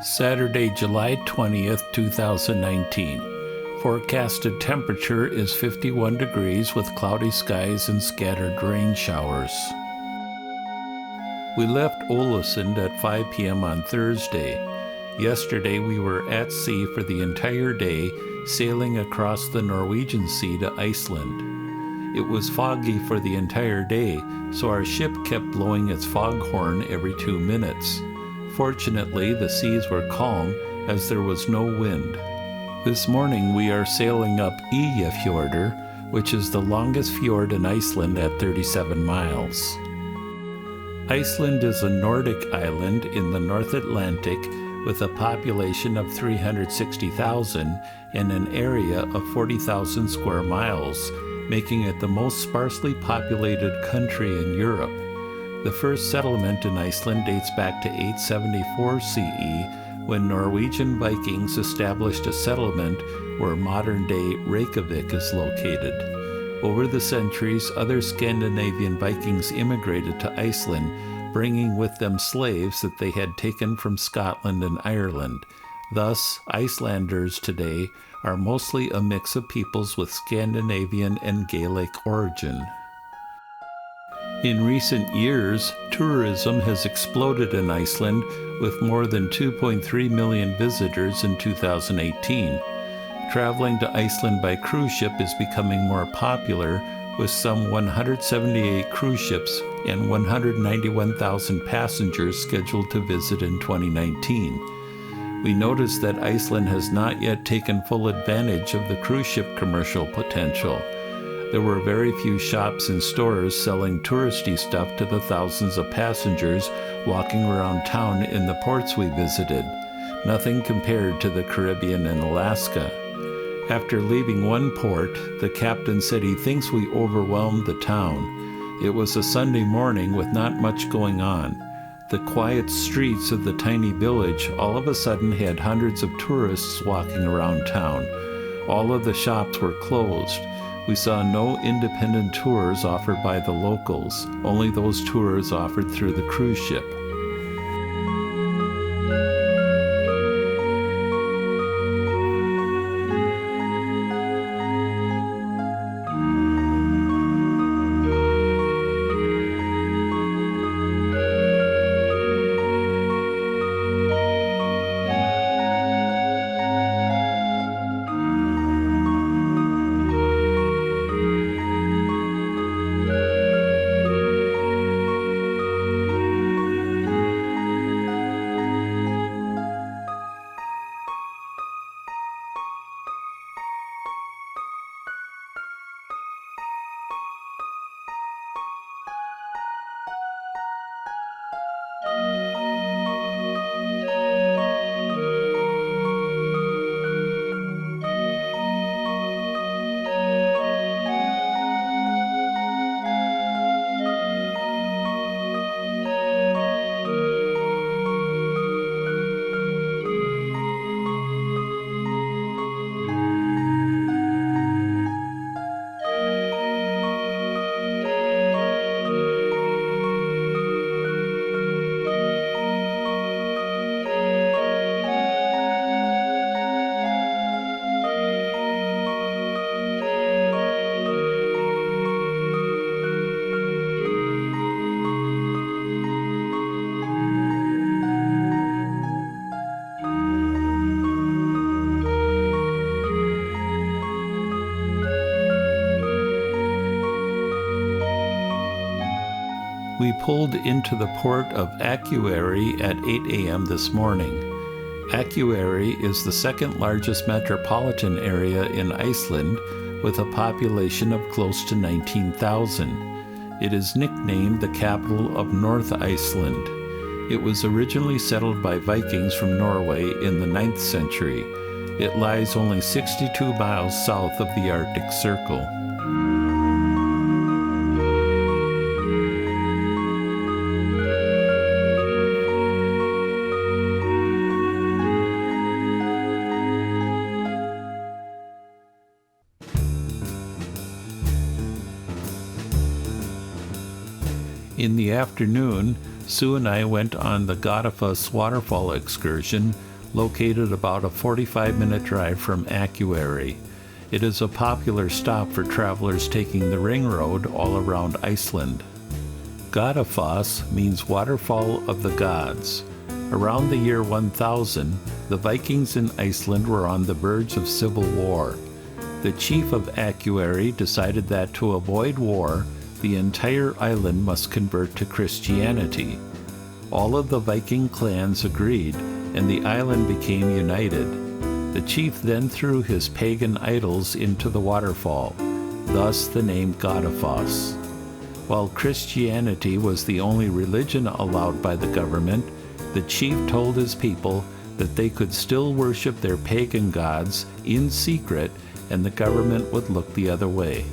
Saturday, July 20th, 2019. Forecasted temperature is 51 degrees with cloudy skies and scattered rain showers. We left Ålesund at 5 p.m. on Thursday. Yesterday we were at sea for the entire day, sailing across the Norwegian Sea to Iceland. It was foggy for the entire day, so our ship kept blowing its foghorn every 2 minutes. Fortunately, the seas were calm as there was no wind. This morning we are sailing up Eyjafjordur, which is the longest fjord in Iceland at 37 miles. Iceland is a Nordic island in the North Atlantic with a population of 360,000 and an area of 40,000 square miles, making it the most sparsely populated country in Europe. The first settlement in Iceland dates back to 874 CE, when Norwegian Vikings established a settlement where modern-day Reykjavik is located. Over the centuries, other Scandinavian Vikings immigrated to Iceland, bringing with them slaves that they had taken from Scotland and Ireland. Thus, Icelanders today are mostly a mix of peoples with Scandinavian and Gaelic origin. In recent years, tourism has exploded in Iceland with more than 2.3 million visitors in 2018. Traveling to Iceland by cruise ship is becoming more popular, with some 178 cruise ships and 191,000 passengers scheduled to visit in 2019. We noticed that Iceland has not yet taken full advantage of the cruise ship commercial potential. There were very few shops and stores selling touristy stuff to the thousands of passengers walking around town in the ports we visited. Nothing compared to the Caribbean and Alaska. After leaving one port, the captain said he thinks we overwhelmed the town. It was a Sunday morning with not much going on. The quiet streets of the tiny village all of a sudden had hundreds of tourists walking around town. All of the shops were closed. We saw no independent tours offered by the locals, only those tours offered through the cruise ship. We pulled into the port of Akureyri at 8 a.m. this morning. Akureyri is the second largest metropolitan area in Iceland with a population of close to 19,000. It is nicknamed the capital of North Iceland. It was originally settled by Vikings from Norway in the 9th century. It lies only 62 miles south of the Arctic Circle. In the afternoon, Sue and I went on the Godafoss Waterfall excursion, located about a 45-minute drive from Akureyri. It is a popular stop for travelers taking the ring road all around Iceland. Godafoss means waterfall of the gods. Around the year 1000, the Vikings in Iceland were on the verge of civil war. The chief of Akureyri decided that to avoid war, the entire island must convert to Christianity. All of the Viking clans agreed, and the island became united. The chief then threw his pagan idols into the waterfall, thus the name Godafoss. While Christianity was the only religion allowed by the government, the chief told his people that they could still worship their pagan gods in secret and the government would look the other way.